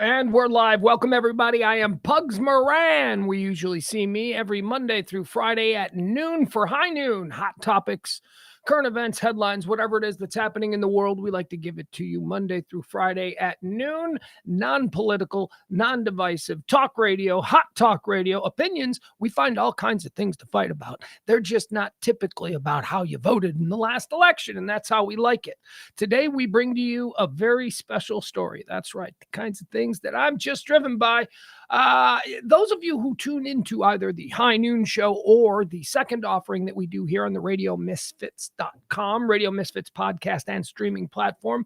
And we're live. Welcome, everybody. I am Pugs Moran. We usually see me every Monday through Friday at noon for High Noon. Hot topics, current events, headlines, whatever it is that's happening in the world. We like to give it to you Monday through Friday at noon. Non-political, non-divisive, talk radio, hot talk radio, opinions. We find all kinds of things to fight about. They're just not typically about how you voted in the last election, and that's how we like it. Today, we bring to you a very special story. That's right, the kinds of things that I'm just driven by. Those of you who tune into either the High Noon Show or the second offering that we do here on the RadioMisfits.com, Radio Misfits podcast and streaming platform,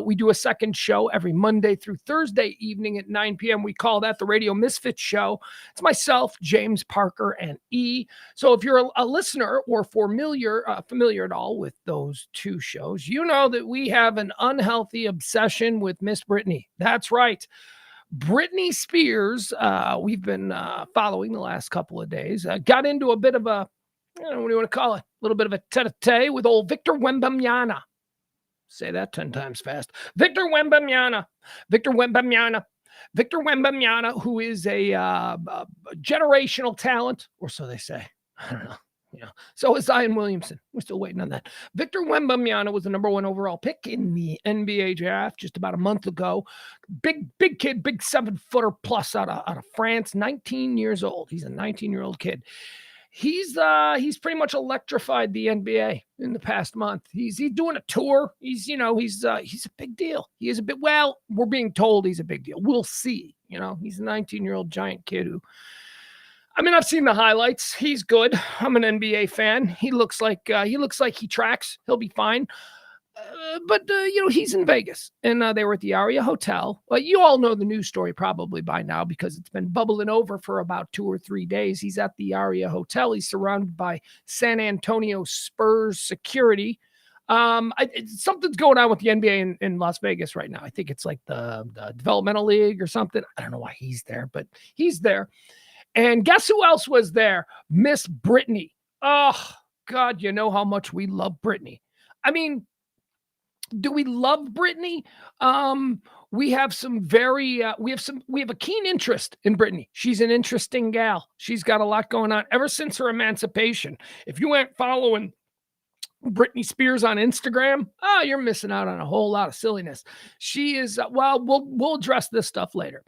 we do a second show every Monday through Thursday evening at 9 p.m. We call that the Radio Misfits Show. It's myself, James Parker, and E. So if you're a listener or familiar at all with those two shows, you know that we have an unhealthy obsession with Miss Britney. That's right. Britney Spears, we've been following the last couple of days, got into a bit of a, what do you want to call it? A little bit of a tete-a-tete with old Victor Wembanyama. Say that 10 times fast. Victor Wembanyama, who is a generational talent, or so they say. I don't know. So is Zion Williamson. We're still waiting on that. Victor Wembanyama was the number 1 overall pick in the NBA draft just about a month ago. Big kid, big 7-footer plus out of France, 19 years old. He's a 19-year-old kid. He's pretty much electrified the NBA in the past month. He's doing a tour. He's a big deal. He is a bit, well, we're being told he's a big deal. We'll see. He's a 19-year-old giant kid who, I've seen the highlights. He's good. I'm an NBA fan. He looks like he tracks. He'll be fine. But he's in Vegas, and they were at the Aria Hotel. Well, you all know the news story probably by now because it's been bubbling over for about 2 or 3 days. He's at the Aria Hotel. He's surrounded by San Antonio Spurs security. Something's going on with the NBA in Las Vegas right now. I think it's like the developmental league or something. I don't know why he's there, but he's there. And guess who else was there? Miss Britney. Oh, God, you know how much we love Britney. Do we love Britney? We have a keen interest in Britney. She's an interesting gal. She's got a lot going on ever since her emancipation. If you weren't following Britney Spears on Instagram, you're missing out on a whole lot of silliness. She is, we'll address this stuff later.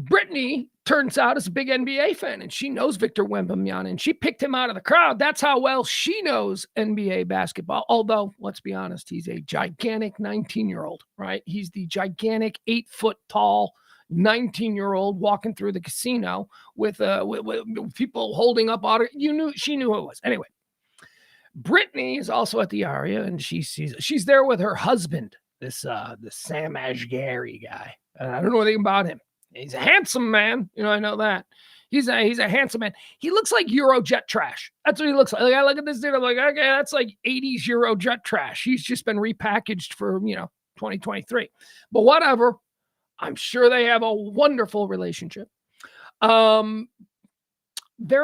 Britney turns out is a big NBA fan, and she knows Victor Wembanyama, and she picked him out of the crowd. That's how well she knows NBA basketball. Although, let's be honest, he's a gigantic 19-year-old, right? He's the gigantic 8-foot-tall 19-year-old walking through the casino with people holding up auto. She knew who it was. Anyway, Britney is also at the Aria, and she's there with her husband, this Sam Asghari guy. I don't know anything about him. He's a handsome man. I know that. He's a handsome man. He looks like Eurojet trash. That's what he looks like. I look at this dude. I'm like, okay, that's like 80s Eurojet trash. He's just been repackaged for, 2023. But whatever. I'm sure they have a wonderful relationship. They're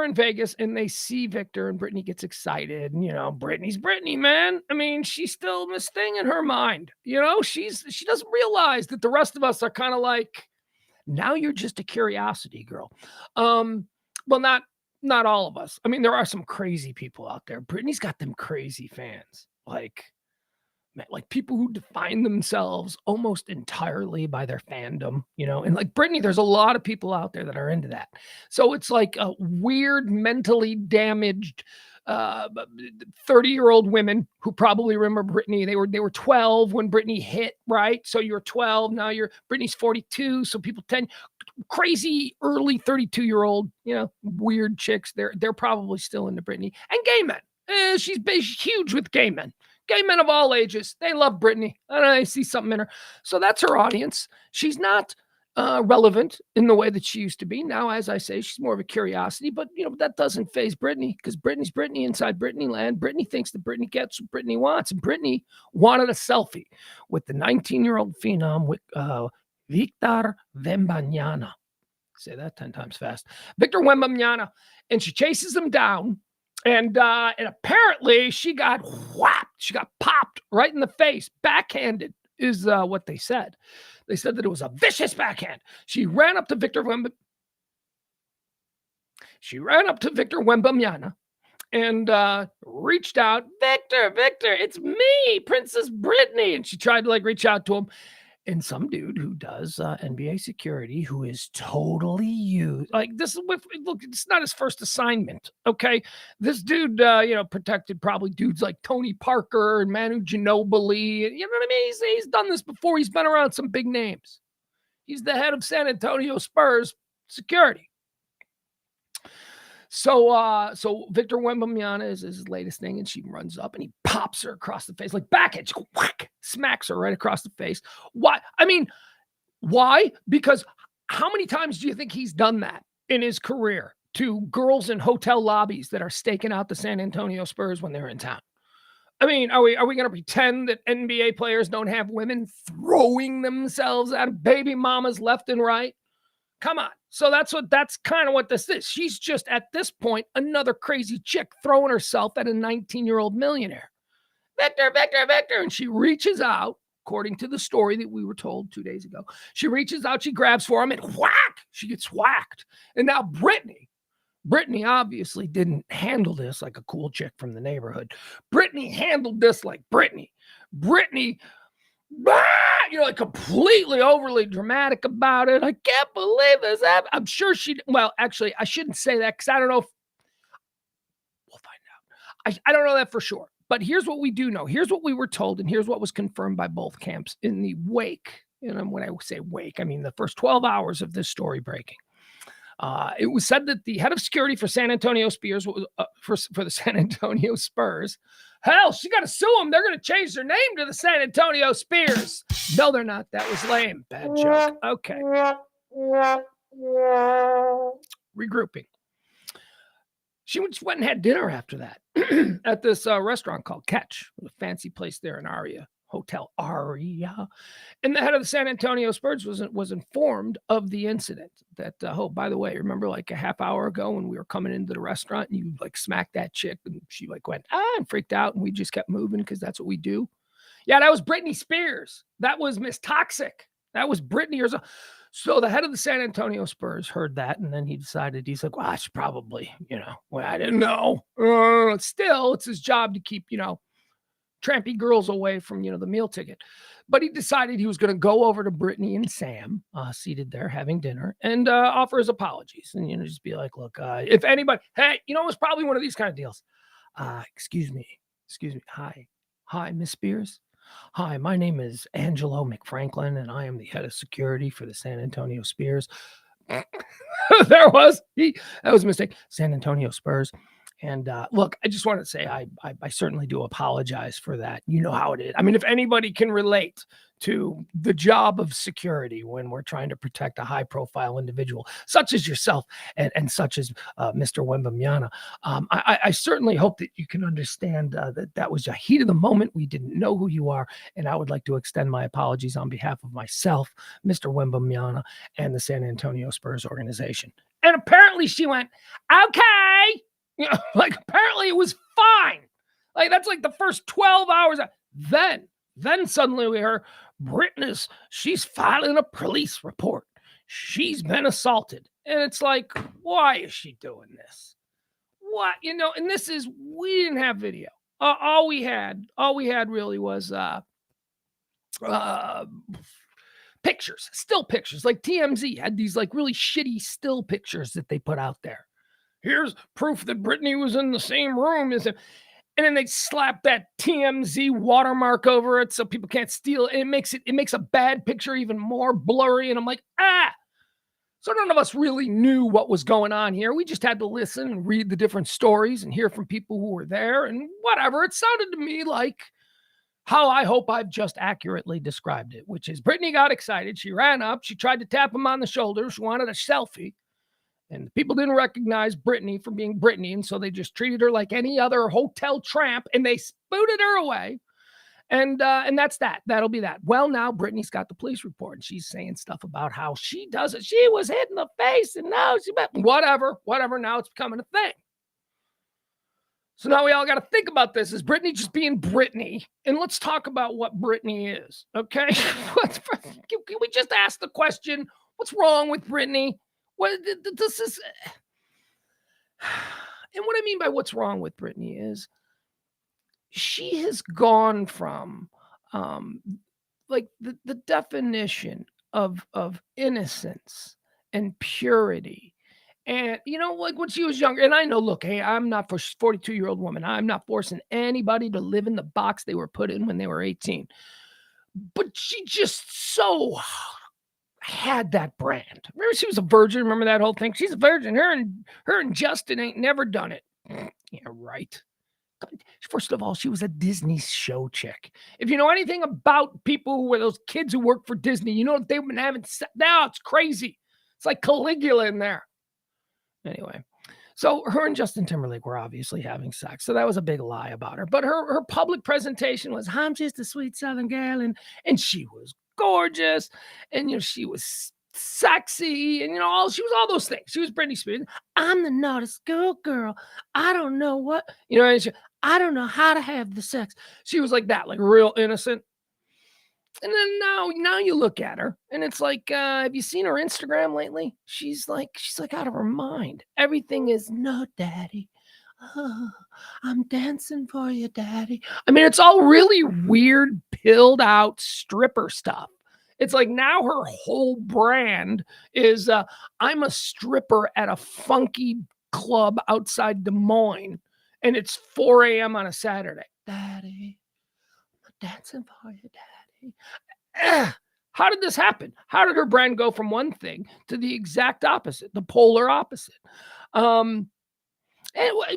in Vegas and they see Victor, and Britney gets excited. And, Britney's Britney, man. She's still Miss Thing in her mind. She doesn't realize that the rest of us are kind of like, now you're just a curiosity girl. Well, not all of us. There are some crazy people out there. Britney's got them crazy fans, like people who define themselves almost entirely by their fandom, and like Britney, there's a lot of people out there that are into that. So it's like a weird, mentally damaged 30-year-old women who probably remember Britney. They were 12 when Britney hit, right? So you're 12, now Britney's 42, so people crazy early 32-year-old, weird chicks, they're probably still into Britney. And gay men. She's huge with gay men. Gay men of all ages, they love Britney. And I see something in her. So that's her audience. She's not relevant in the way that she used to be. Now, as I say, she's more of a curiosity, but that doesn't faze Britney, because Britney's Britney inside Britney land. Britney thinks that Britney gets what Britney wants, and Britney wanted a selfie with the 19-year-old phenom with Victor Wembanyama. Say that 10 times fast. Victor Wembanyama, and she chases him down, and apparently she got whacked. She got popped right in the face, backhanded is what they said. They said that it was a vicious backhand. She ran up to Victor Wembanyama and reached out, Victor, it's me, Princess Britney. And she tried to like reach out to him. And some dude who does NBA security, who is totally used, like this is look, it's not his first assignment. Okay. This dude, protected probably dudes like Tony Parker and Manu Ginobili. You know what I mean? He's done this before. He's been around some big names. He's the head of San Antonio Spurs security. So Victor Wembanyama is his latest thing, and she runs up and he pops her across the face, like backhand, whack, smacks her right across the face. Why? I mean, why? Because how many times do you think he's done that in his career to girls in hotel lobbies that are staking out the San Antonio Spurs when they're in town? I mean, are we going to pretend that NBA players don't have women throwing themselves at baby mamas left and right? Come on. So that's kind of what this is. She's just at this point another crazy chick throwing herself at a 19-year-old millionaire. Victor. And she reaches out, according to the story that we were told 2 days ago. She reaches out, she grabs for him, and whack, she gets whacked. And now Britney obviously didn't handle this like a cool chick from the neighborhood. Britney handled this like Britney, like completely overly dramatic about it. I can't believe this. I'm sure actually, I shouldn't say that because I don't know if we'll find out. I don't know that for sure. But here's what we do know. Here's what we were told, and here's what was confirmed by both camps in the wake. And when I say wake, I mean the first 12 hours of this story breaking. It was said that the head of security for San Antonio Spears for the San Antonio Spurs. Hell, she got to sue them. They're going to change their name to the San Antonio Spears. No, they're not. That was lame. Bad joke. Okay. Regrouping. She just went and had dinner after that at this restaurant called Catch, a fancy place there in Aria. Hotel Aria. And the head of the San Antonio Spurs was informed of the incident that, by the way, remember like a half hour ago when we were coming into the restaurant and you like smacked that chick and she like went, and freaked out and we just kept moving because that's what we do. Yeah, that was Britney Spears. That was Miss Toxic. That was Britney or so. So the head of the San Antonio Spurs heard that and then he decided, he's like, well, I should probably, I didn't know. Still, it's his job to keep, trampy girls away from, the meal ticket. But he decided he was going to go over to Britney and Sam, seated there having dinner, and offer his apologies. And, just be like, look, if anybody, hey, it was probably one of these kind of deals. Excuse me. Hi, Miss Spears. Hi, my name is Angelo McFranklin, and I am the head of security for the San Antonio Spears. That was a mistake. San Antonio Spurs. And look, I just want to say I certainly do apologize for that. You know how it is. I mean, if anybody can relate to the job of security when we're trying to protect a high-profile individual, such as yourself and such as Mr. Wembanyama, I certainly hope that you can understand that was a heat of the moment. We didn't know who you are, and I would like to extend my apologies on behalf of myself, Mr. Wembanyama, and the San Antonio Spurs organization. And apparently she went, okay. Like apparently it was fine. Like that's like the first 12 hours. Then suddenly we heard she's filing a police report. She's been assaulted. And it's like, why is she doing this? What? And this is, we didn't have video. All we had really was pictures, still pictures. Like TMZ had these like really shitty still pictures that they put out there. Here's proof that Britney was in the same room as him. And then they slap that TMZ watermark over it so people can't steal it. It makes a bad picture even more blurry. And I'm like, So none of us really knew what was going on here. We just had to listen and read the different stories and hear from people who were there and whatever. It sounded to me like how I hope I've just accurately described it, which is Britney got excited. She ran up. She tried to tap him on the shoulder. She wanted a selfie. And people didn't recognize Britney for being Britney, and so they just treated her like any other hotel tramp, and they spooted her away. And that's that. That'll be that. Well, now Britney's got the police report, and she's saying stuff about how she does it. She was hit in the face, and now whatever. Now it's becoming a thing. So now we all got to think about this. Is Britney just being Britney? And let's talk about what Britney is, okay? Can we just ask the question, what's wrong with Britney? This is... And what I mean by what's wrong with Britney is she has gone from like the definition of innocence and purity. And, like when she was younger, and I know, look, hey, I'm not for 42-year-old woman. I'm not forcing anybody to live in the box they were put in when they were 18. But she just so had that brand. Remember, she was a virgin. Remember that whole thing? She's a virgin. Her and Justin ain't never done it. Yeah, right. First of all, she was a Disney show chick. If you know anything about people who were those kids who work for Disney, you know what they've been having. Now it's crazy. It's like Caligula in there. Anyway, so her and Justin Timberlake were obviously having sex. So that was a big lie about her. But her public presentation was, I'm just a sweet Southern girl. And she was gorgeous. And, she was sexy. And, she was all those things. She was Britney Spears. I'm the naughty schoolgirl. I don't know what, I don't know how to have the sex. She was like that, like real innocent. And then now you look at her and it's like, have you seen her Instagram lately? She's like out of her mind. Everything is, no, daddy. Oh, I'm dancing for you, daddy. I mean, it's all really weird, pilled out stripper stuff. It's like now her whole brand is, I'm a stripper at a funky club outside Des Moines and it's 4 a.m. on a Saturday. Daddy, I'm dancing for you, daddy. How did this happen? How did her brand go from one thing to the exact opposite, the polar opposite? And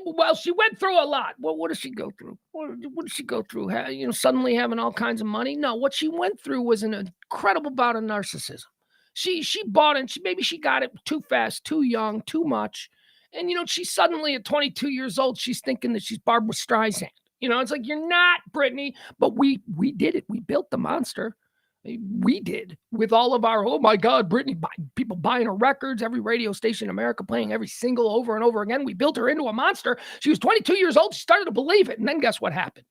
well, she went through a lot. Well, what did she go through? What did she go through? Suddenly having all kinds of money? No, what she went through was an incredible bout of narcissism. She bought it. Maybe she got it too fast, too young, too much. And, she's suddenly at 22 years old, she's thinking that she's Barbara Streisand. It's like, you're not Britney, but we did it. We built the monster. We did with all of our, oh my God, Britney, people buying her records, every radio station in America playing every single over and over again. We built her into a monster. She was 22 years old. She started to believe it. And then guess what happened?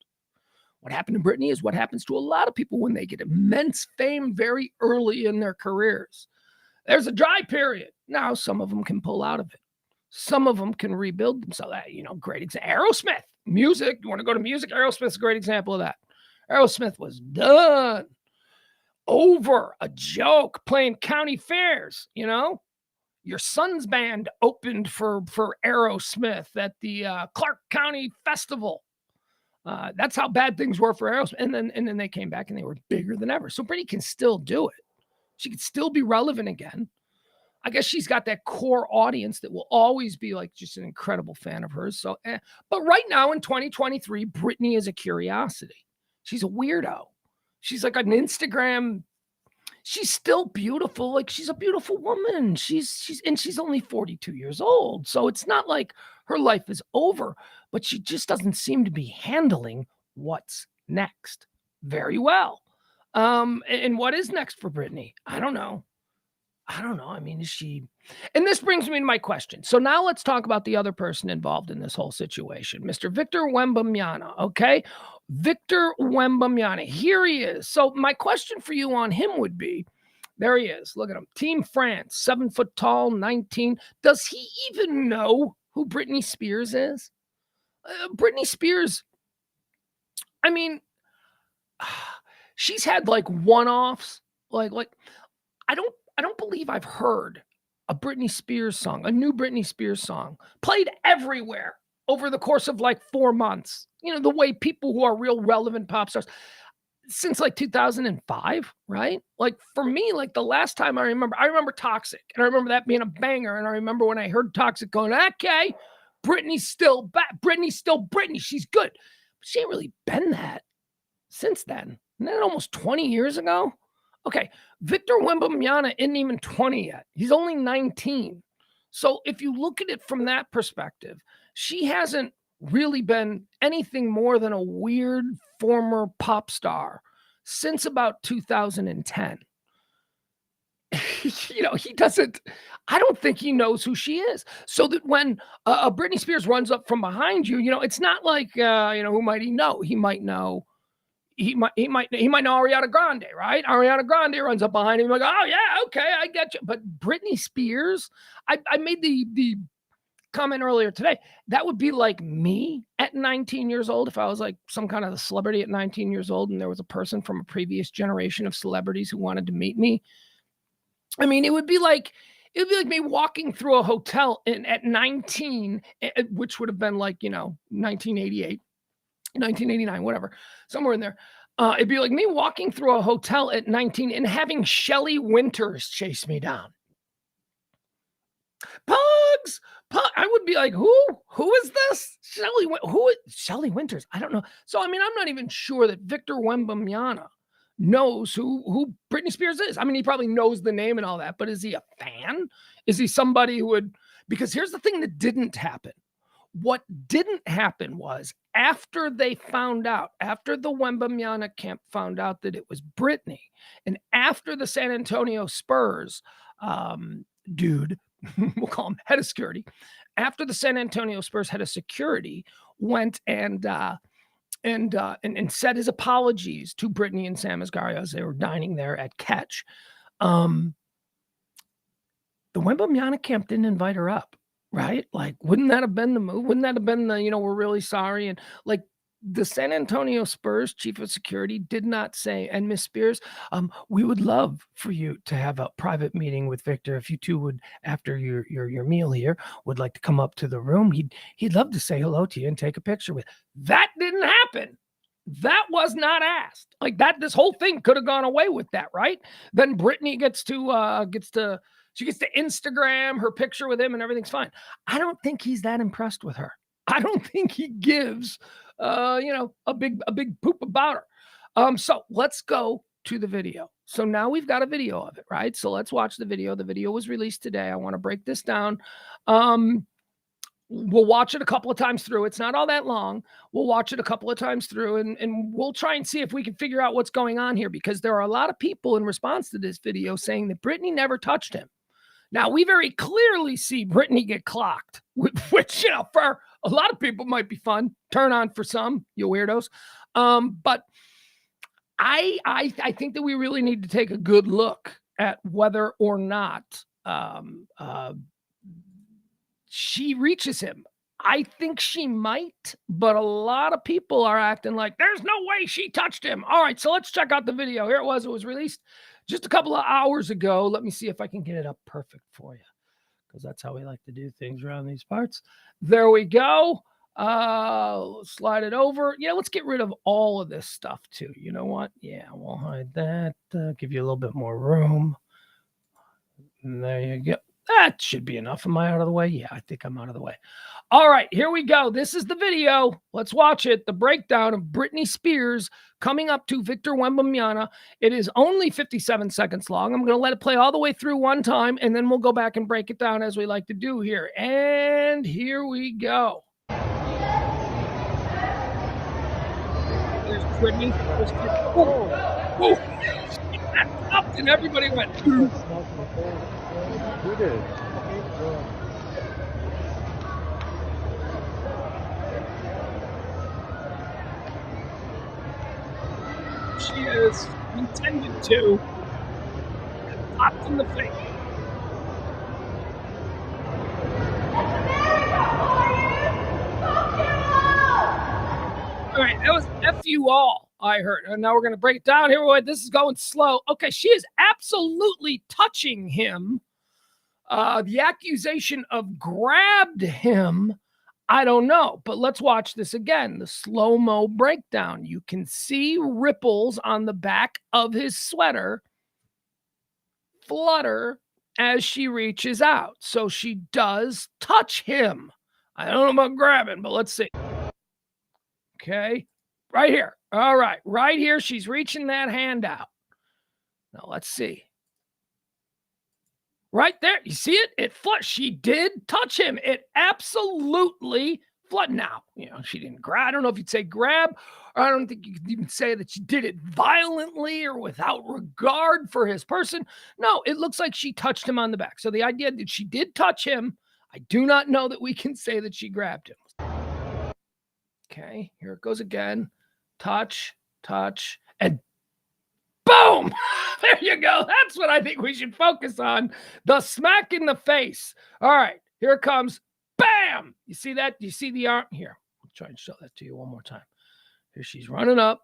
What happened to Britney is what happens to a lot of people when they get immense fame very early in their careers. There's a dry period. Now, some of them can pull out of it. Some of them can rebuild themselves. Great example. Aerosmith, music. You want to go to music? Aerosmith's a great example of that. Aerosmith was done. Over, a joke, playing county fairs, Your son's band opened for Aerosmith at the Clark County Festival. That's how bad things were for Aerosmith. And then they came back and they were bigger than ever. So Britney can still do it. She could still be relevant again. I guess she's got that core audience that will always be like just an incredible fan of hers. So, but right now in 2023, Britney is a curiosity. She's a weirdo. She's like an Instagram. She's still beautiful. Like she's a beautiful woman. She's only 42 years old. So it's not like her life is over, but she just doesn't seem to be handling what's next very well. And what is next for Britney? I don't know. I mean, is she... And this brings me to my question. So now let's talk about the other person involved in this whole situation, Mr. Victor Wembanyama, okay? Victor Wembanyama, here he is. So my question for you on him would be, there he is. Look at him. Team France, 7 foot tall, 19. Does he even know who Britney Spears is? Britney Spears, I mean, she's had like one-offs. Like I don't believe I've heard a Britney Spears song, a new Britney Spears song, played everywhere over the course of like 4 months. The way people who are real relevant pop stars since like 2005, right? Like for me, like the last time I remember Toxic, and I remember that being a banger. And I remember when I heard Toxic going, okay, Britney's still back. Britney's still Britney. She's good. But she ain't really been that since then. Isn't that almost 20 years ago? Okay, Victor Wembanyama isn't even 20 yet. He's only 19. So if you look at it from that perspective, she hasn't really been anything more than a weird former pop star since about 2010. He doesn't. I don't think he knows who she is. So that when Britney Spears runs up from behind you, it's not like who might he know? He might know. He might know Ariana Grande, right? Ariana Grande runs up behind him like, oh yeah, okay, I get you. But Britney Spears, I made the comment earlier today. That would be like me at 19 years old if I was like some kind of a celebrity at 19 years old, and there was a person from a previous generation of celebrities who wanted to meet me. I mean, it would be like me walking through a hotel at 19, which would have been like 1988, 1989, whatever, somewhere in there. It'd be like me walking through a hotel at 19 and having Shelley Winters chase me down. Pugs, I would be like, who is this? Shelley Winters? I don't know. So I mean, I'm not even sure that Victor Wembanyama knows who Britney Spears is. I mean, he probably knows the name and all that, but is he a fan? Is he somebody who would? Because here's the thing that didn't happen. What didn't happen was after they found out, after the Wembanyama camp found out that it was Britney, and after the San Antonio Spurs dude, we'll call him head of security, after the San Antonio Spurs head of security went and said his apologies to Britney and Sam Asghari as they were dining there at Catch. The Wembanyama camp didn't invite her up, right? Like, wouldn't that have been the move? Wouldn't that have been the, we're really sorry? And like the San Antonio Spurs chief of security did not say, and Miss Spears, we would love for you to have a private meeting with Victor. If you two would, after your meal here, would like to come up to the room, he'd love to say hello to you and take a picture with. That didn't happen. That was not asked. Like that, this whole thing could have gone away with that, right? Then Britney gets to Instagram her picture with him and everything's fine. I don't think he's that impressed with her. I don't think he gives a big poop about her. So let's go to the video. So now we've got a video of it, right? So let's watch the video. The video was released today. I want to break this down. We'll watch it a couple of times through. It's not all that long. We'll watch it a couple of times through and we'll try and see if we can figure out what's going on here, because there are a lot of people in response to this video saying that Britney never touched him. Now, we very clearly see Britney get clocked, which, for a lot of people might be fun. Turn on for some, you weirdos. But I think that we really need to take a good look at whether or not she reaches him. I think she might, but a lot of people are acting like there's no way she touched him. All right, so let's check out the video. Here it was. It was released just a couple of hours ago. Let me see if I can get it up perfect for you, because that's how we like to do things around these parts. There we go. Slide it over. Yeah, let's get rid of all of this stuff too. You know what? Yeah, we'll hide that. Give you a little bit more room. And there you go. That should be enough. Am I out of the way? Yeah, I think I'm out of the way. All right, here we go. This is the video. Let's watch it. The breakdown of Britney Spears coming up to Victor Wembanyama. It is only 57 seconds long. I'm going to let it play all the way through one time, and then we'll go back and break it down as we like to do here. And here we go. There's Britney. Oh. She got up and everybody went. Who did? She is intended to. Popped in the face. All right, that was F you all, I heard. And now we're going to break it down here. This is going slow. Okay, she is absolutely touching him. The accusation of grabbed him, I don't know. But let's watch this again. The slow-mo breakdown. You can see ripples on the back of his sweater flutter as she reaches out. So she does touch him. I don't know about grabbing, but let's see. Okay, right here. All right, right here. She's reaching that hand out. Now let's see. Right there. You see it? It flushed. She did touch him. It absolutely flood now. She didn't grab. I don't know if you'd say grab, or I don't think you could even say that she did it violently or without regard for his person. No, it looks like she touched him on the back. So the idea that she did touch him, I do not know that we can say that she grabbed him. Okay, here it goes again. Touch, and boom! There you go. That's what I think we should focus on. The smack in the face. All right, here it comes. Bam! You see that? You see the arm? Here, I'll try and show that to you one more time. Here she's running up.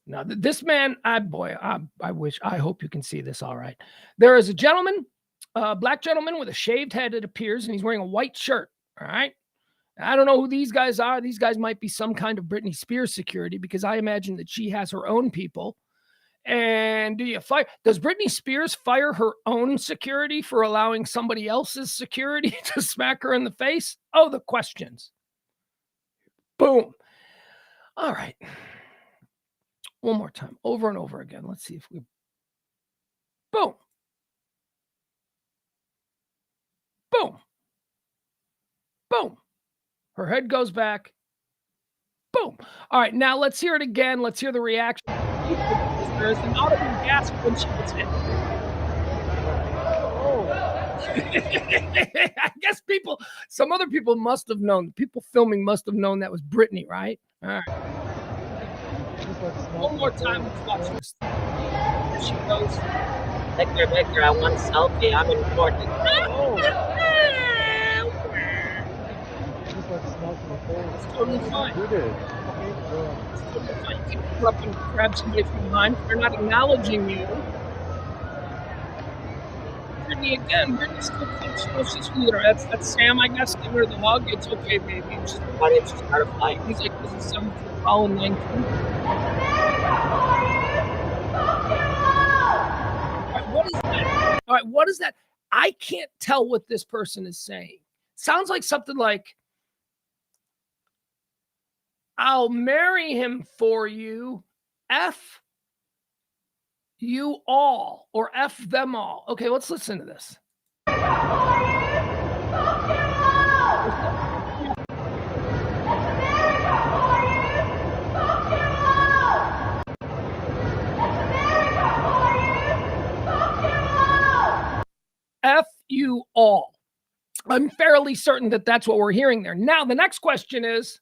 Now, this man, I hope you can see this all right. There is a gentleman, a black gentleman with a shaved head, it appears, and he's wearing a white shirt, all right? I don't know who these guys are. These guys might be some kind of Britney Spears security, because I imagine that she has her own people. And does Britney Spears fire her own security for allowing somebody else's security to smack her in the face? Oh, the questions. Boom. All right. One more time, over and over again. Let's see if we, boom. Boom. Boom. Her head goes back. Boom. All right, now let's hear it again. Let's hear the reaction. There's an audible gasp when she gets hit. Oh. I guess some other people must have known. People filming must have known that was Britney, right? All right. One more time, let's watch this. Here she goes. Victor, I want a selfie. I'm important. Oh. It's totally fine. It's totally fine. You can come up and grab somebody from behind if they're not acknowledging you. Britney again. Britney still thinks she's leader. That's Sam, I guess. Give her the hug. It's okay, baby. It's just part of life. He's like, this is 7 foot tall and 19. All right, what is that? I can't tell what this person is saying. Sounds like something like, I'll marry him for you, F you all, or F them all. Okay, let's listen to this. F you all. I'm fairly certain that that's what we're hearing there. Now, the next question is,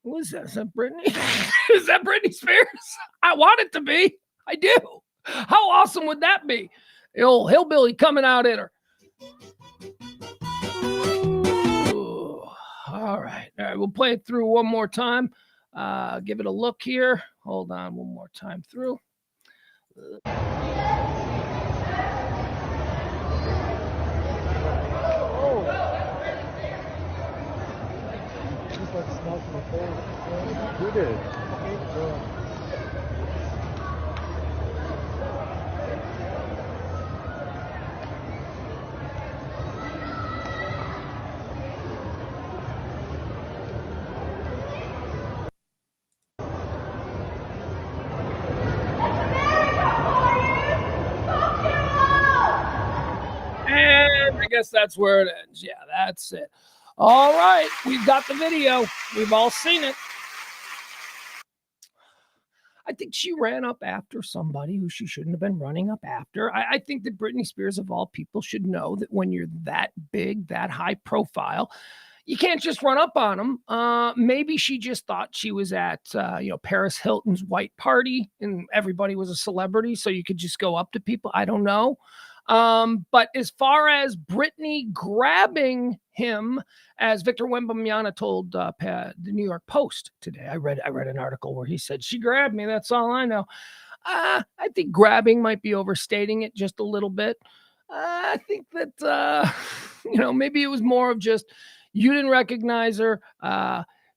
who is that? Is that Britney? Is that Britney Spears? I want it to be. I do. How awesome would that be? The old hillbilly coming out at her. Ooh. All right. We'll play it through one more time. Give it a look here. Hold on one more time through. You did. And I guess that's where it ends. Yeah, that's it. All right, we've got the video. We've all seen it. I think she ran up after somebody who she shouldn't have been running up after. I think that Britney Spears, of all people, should know that when you're that big, that high profile, you can't just run up on them. Maybe she just thought she was at, Paris Hilton's white party and everybody was a celebrity, so you could just go up to people. I don't know. But as far as Britney grabbing him, as Victor Wembanyama told the New York Post today, I read an article where he said, she grabbed me. That's all I know. I think grabbing might be overstating it just a little bit. I think that, maybe it was more of just, you didn't recognize her.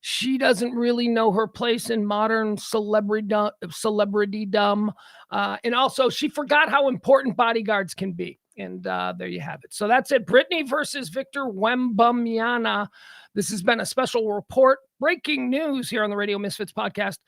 She doesn't really know her place in modern celebritydom. And also, she forgot how important bodyguards can be. And there you have it. So that's it. Britney versus Victor Wembanyama. This has been a special report. Breaking news here on the Radio Misfits podcast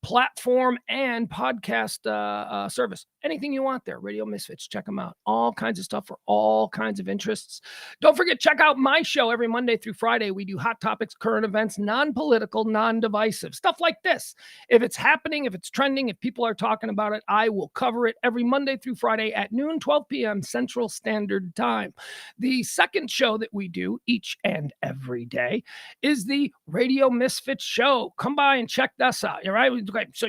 platform and podcast service. anything you want there. Radio Misfits, check them out. All kinds of stuff for all kinds of interests. Don't forget, check out my show every Monday through Friday. We do hot topics, current events, non-political, non-divisive, stuff like this. If it's happening, if it's trending, if people are talking about it, I will cover it every Monday through Friday at noon, 12 p.m. Central Standard Time. The second show that we do each and every day is the Radio Misfits show. Come by and check us out. All right. Okay, so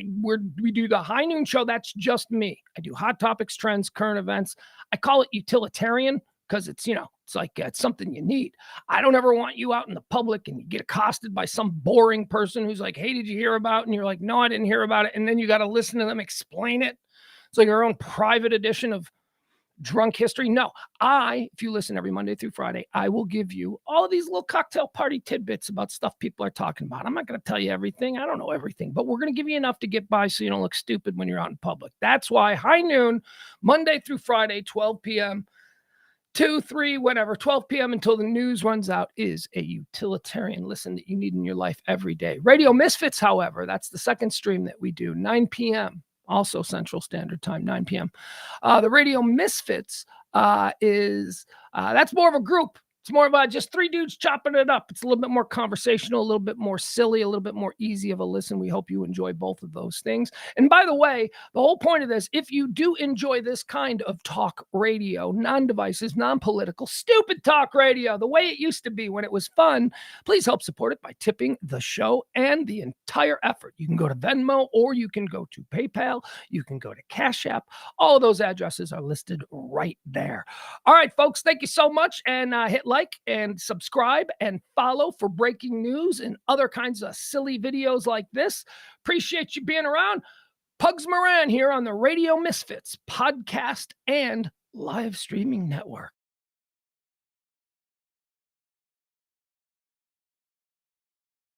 we do the high noon show. That's just me. I do hot topics, trends, current events. I call it utilitarian because it's, it's like it's something you need. I don't ever want you out in the public and you get accosted by some boring person who's like, hey, did you hear about it? And you're like, no, I didn't hear about it. And then you got to listen to them explain it. It's like our own private edition of drunk history. No, if you listen every Monday through Friday, I will give you all of these little cocktail party tidbits about stuff people are talking about. I'm not going to tell you everything. I don't know everything, but we're going to give you enough to get by so you don't look stupid when you're out in public. That's why high noon, Monday through Friday, 12 p.m., 2, 3, whatever, 12 p.m. until the news runs out is a utilitarian listen that you need in your life every day. Radio Misfits, however, that's the second stream that we do, 9 p.m., also Central Standard Time, 9 p.m. The Radio Misfits that's more of a group. It's more of just three dudes chopping it up. It's a little bit more conversational, a little bit more silly, a little bit more easy of a listen. We hope you enjoy both of those things. And by the way, the whole point of this, if you do enjoy this kind of talk radio, non-divisive, non-political, stupid talk radio, the way it used to be when it was fun, please help support it by tipping the show and the entire effort. You can go to Venmo or you can go to PayPal. You can go to Cash App. All of those addresses are listed right there. All right, folks, thank you so much. And hit like and subscribe and follow for breaking news and other kinds of silly videos like this. Appreciate you being around. Pugs Moran here on the Radio Misfits podcast and live streaming network.